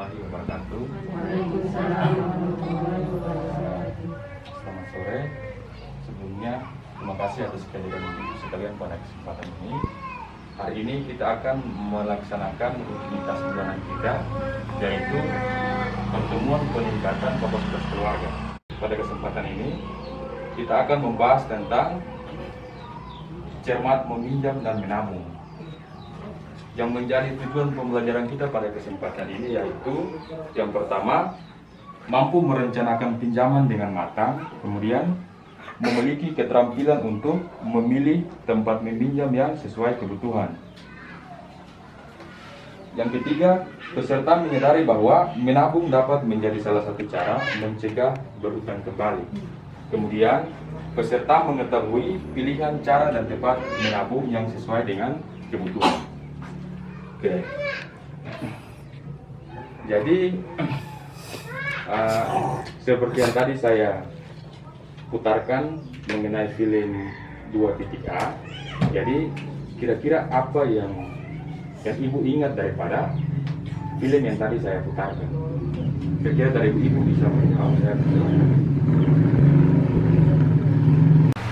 warahmatullahi wabarakatuh. Selamat sore. Sebelumnya terima kasih atas kehadiran ibu sekalian pada kesempatan ini. Hari ini kita akan melaksanakan rutinitas bulanan kita, yaitu pertemuan peningkatan kapasitas keluarga. Pada kesempatan ini kita akan membahas tentang cermat meminjam dan menabung. Yang menjadi tujuan pembelajaran kita pada kesempatan ini yaitu yang pertama, mampu merencanakan pinjaman dengan matang, kemudian memiliki keterampilan untuk memilih tempat meminjam yang sesuai kebutuhan. Yang ketiga, peserta menyadari bahwa menabung dapat menjadi salah satu cara mencegah berhutang kembali. Kemudian, peserta mengetahui pilihan cara dan tempat menabung yang sesuai dengan kebutuhan. Oke. Jadi seperti yang tadi saya putarkan mengenai film 2.A. Jadi kira-kira apa yang ibu ingat daripada film yang tadi saya putarkan? Kira-kira dari ibu bisa menjawab saya?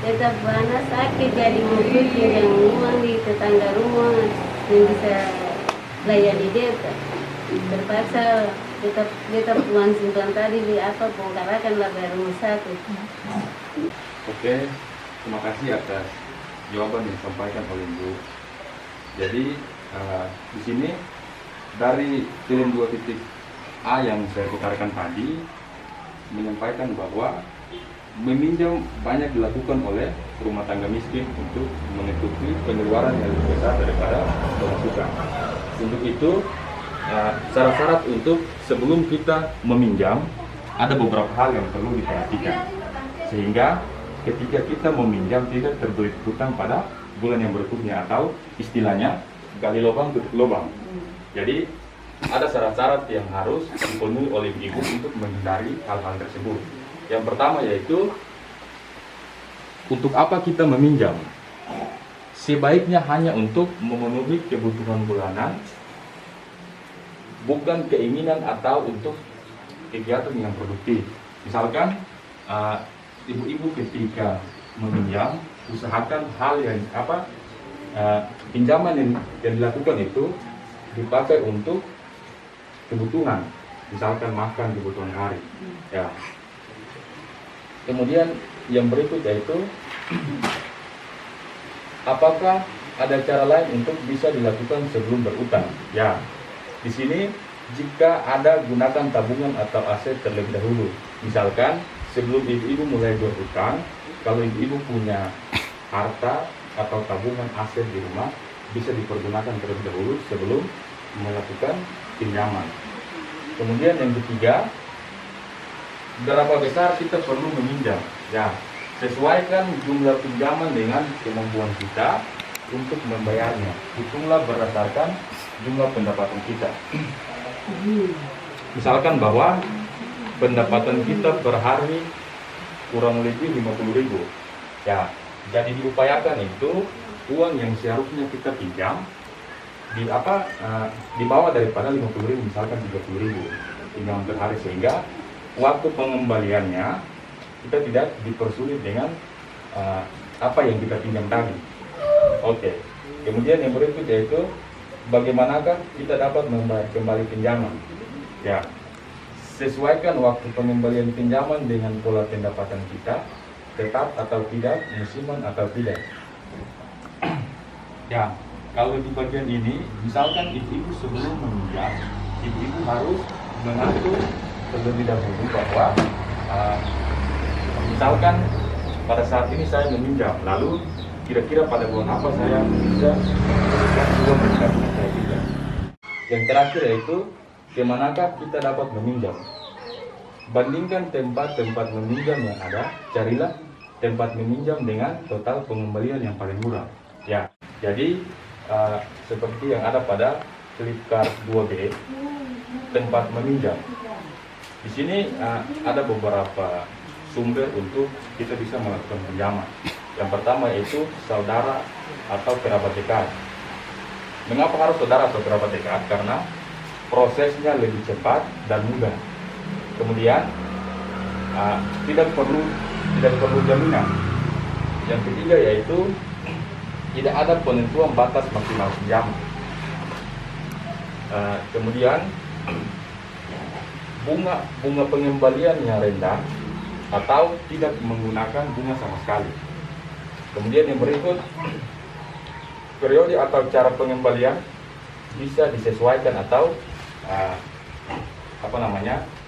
Tetap Buana sakit jadi mungkin pinjam uang di tetangga rumah yang bisa layani dia, terpaksa tetap uang simpan tadi di apa bongkarakan lah bayar rumah sakit. Oke, terima kasih atas jawaban yang disampaikan oleh Ibu. Jadi di sini dari film 2.A yang saya putarkan tadi menyampaikan bahwa meminjam banyak dilakukan oleh rumah tangga miskin untuk menutupi pengeluaran yang lebih besar daripada pemasukan. Untuk itu, syarat-syarat untuk sebelum kita meminjam ada beberapa hal yang perlu diperhatikan, sehingga ketika kita meminjam tidak terbelit hutang pada bulan yang berikutnya, atau istilahnya gali lubang tutup lubang. Jadi ada syarat-syarat yang harus dipenuhi oleh ibu untuk menghindari hal-hal tersebut. Yang pertama yaitu, untuk apa kita meminjam? Sebaiknya hanya untuk memenuhi kebutuhan bulanan, bukan keinginan atau untuk kegiatan yang produktif. Misalkan ibu-ibu ketika meminjam, usahakan hal yang pinjaman yang dilakukan itu dipakai untuk kebutuhan, misalkan makan kebutuhan hari. Ya. Kemudian yang berikut yaitu, apakah ada cara lain untuk bisa dilakukan sebelum berutang? Ya, di sini jika ada gunakan tabungan atau aset terlebih dahulu. Misalkan sebelum ibu-ibu mulai berhutang, kalau ibu-ibu punya harta atau tabungan aset di rumah, bisa dipergunakan terlebih dahulu sebelum melakukan pinjaman. Kemudian yang ketiga, berapa besar kita perlu meminjam? Ya, sesuaikan jumlah pinjaman dengan kemampuan kita untuk membayarnya. Hitunglah berdasarkan jumlah pendapatan kita. Misalkan bahwa pendapatan kita per hari kurang lebih 50.000. Ya, jadi diupayakan itu uang yang seharusnya kita pinjam di bawah daripada 50.000, misalkan 30.000 pinjaman per hari, sehingga waktu pengembaliannya kita tidak dipersulit dengan apa yang kita pinjam tadi. Oke. Kemudian yang berikut yaitu, bagaimanakah kita dapat membayar kembali pinjaman? Ya, sesuaikan waktu pengembalian pinjaman dengan pola pendapatan kita, tetap atau tidak, musiman atau tidak. Ya, kalau di bagian ini, misalkan ibu-ibu sebelum meminjam, ibu-ibu harus mengatur terlebih dahulu bahwa misalkan pada saat ini saya meminjam, lalu kira-kira pada bulan apa saya bisa memberikan uang yang saya pinjam. Yang terakhir yaitu, kemanakah kita dapat meminjam? Bandingkan tempat-tempat meminjam yang ada, carilah tempat meminjam dengan total pengembalian yang paling murah. Ya, jadi seperti yang ada pada Flipkart 2B, tempat meminjam. Di sini ada beberapa sumber untuk kita bisa melakukan pinjaman. Yang pertama yaitu saudara atau kerabat dekat. Mengapa harus saudara atau kerabat dekat? Karena prosesnya lebih cepat dan mudah. Kemudian tidak perlu jaminan. Yang ketiga yaitu tidak ada penentuan batas maksimal pinjaman. Kemudian bunga pengembalian yang rendah atau tidak menggunakan bunga sama sekali. Kemudian yang berikut, periode atau cara pengembalian bisa disesuaikan atau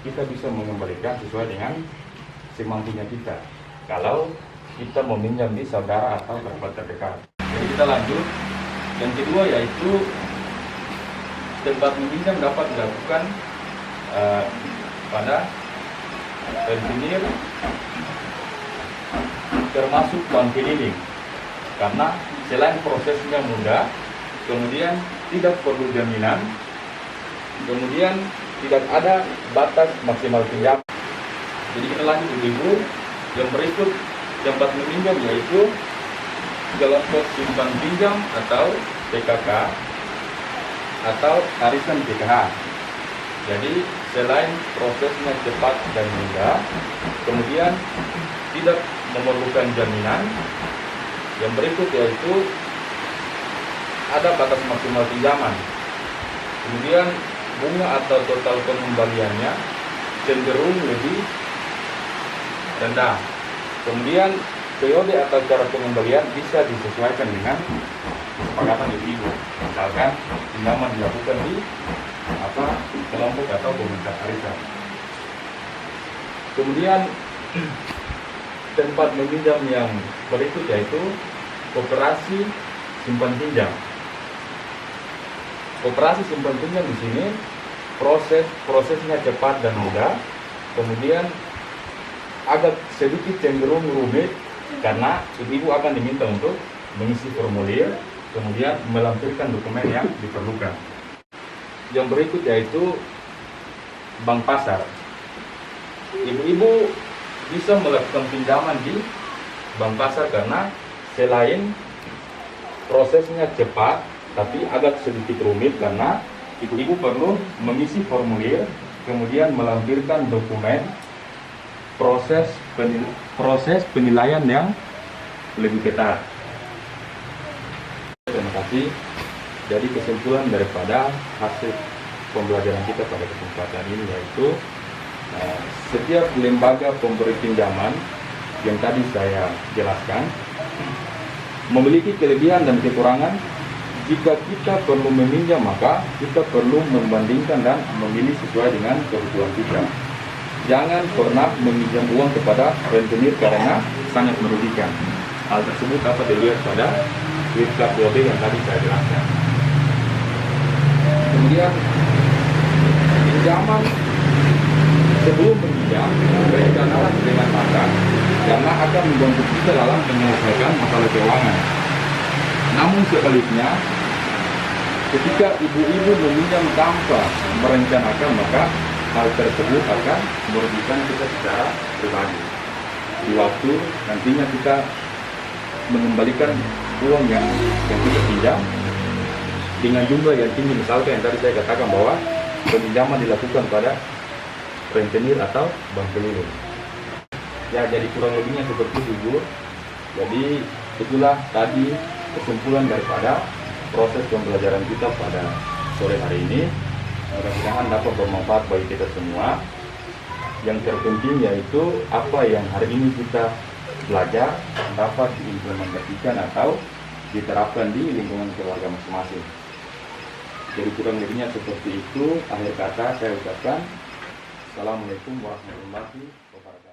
kita bisa mengembalikan sesuai dengan semampunya kita kalau kita meminjam di saudara atau kerabat terdekat. Jadi kita lanjut. Yang kedua yaitu tempat meminjam dapat dilakukan pada rentenir termasuk bank keliling, karena selain prosesnya mudah, kemudian tidak perlu jaminan, kemudian tidak ada batas maksimal pinjam. Jadi kita lanjut ibu. Yang berikut tempat meminjam yaitu kelompok simpan pinjam atau PKK atau arisan PKH. Jadi selain prosesnya cepat dan mudah, kemudian tidak memerlukan jaminan. Yang berikut yaitu ada batas maksimal pinjaman. Kemudian bunga atau total pengembaliannya cenderung lebih rendah. Kemudian periode atau cara pengembalian bisa disesuaikan dengan kesepakatan ibu. Misalkan pinjaman dilakukan di kelompok atau komunitas arisan. Kemudian tempat meminjam yang berikut yaitu koperasi simpan pinjam. Koperasi simpan pinjam di sini prosesnya cepat dan mudah, kemudian agak sedikit cenderung rumit karena ibu akan diminta untuk mengisi formulir, kemudian melampirkan dokumen yang diperlukan. Yang berikut yaitu bank pasar. Ibu-ibu bisa melakukan pinjaman di bank pasar karena selain prosesnya cepat, tapi agak sedikit rumit karena ibu-ibu perlu mengisi formulir, kemudian melampirkan dokumen, proses penilaian yang lebih ketat. Terima kasih. Jadi kesimpulan daripada hasil pembelajaran kita pada kesempatan ini yaitu setiap lembaga pemberi pinjaman yang tadi saya jelaskan memiliki kelebihan dan kekurangan. Jika kita perlu meminjam, maka kita perlu membandingkan dan memilih sesuai dengan kebutuhan kita. Jangan pernah meminjam uang kepada rentenir karena sangat merugikan. Hal tersebut dapat dilihat pada Wiklat 2B yang tadi saya jelaskan. Kemudian pinjaman sebelum meminjam berencanalah dengan matang karena akan membantu kita dalam menyelesaikan masalah keuangan. Namun sebaliknya, ketika ibu-ibu meminjam tanpa merencanakan, maka hal tersebut akan merugikan kita secara pribadi. Di waktu nantinya kita mengembalikan uang yang kita pinjam dengan jumlah yang tinggi, misalkan yang tadi saya katakan bahwa peminjaman dilakukan pada rentenir atau bank keliling. Ya, jadi kurang lebihnya seperti itu, Bu. Jadi itulah tadi kesimpulan daripada proses pembelajaran kita pada sore hari ini. Mudah-mudahan dapat bermanfaat bagi kita semua. Yang terpenting yaitu apa yang hari ini kita belajar dapat diimplementasikan atau diterapkan di lingkungan keluarga masing-masing. Jadi kurang lebihnya seperti itu. Akhir kata saya ucapkan Assalamualaikum warahmatullahi wabarakatuh.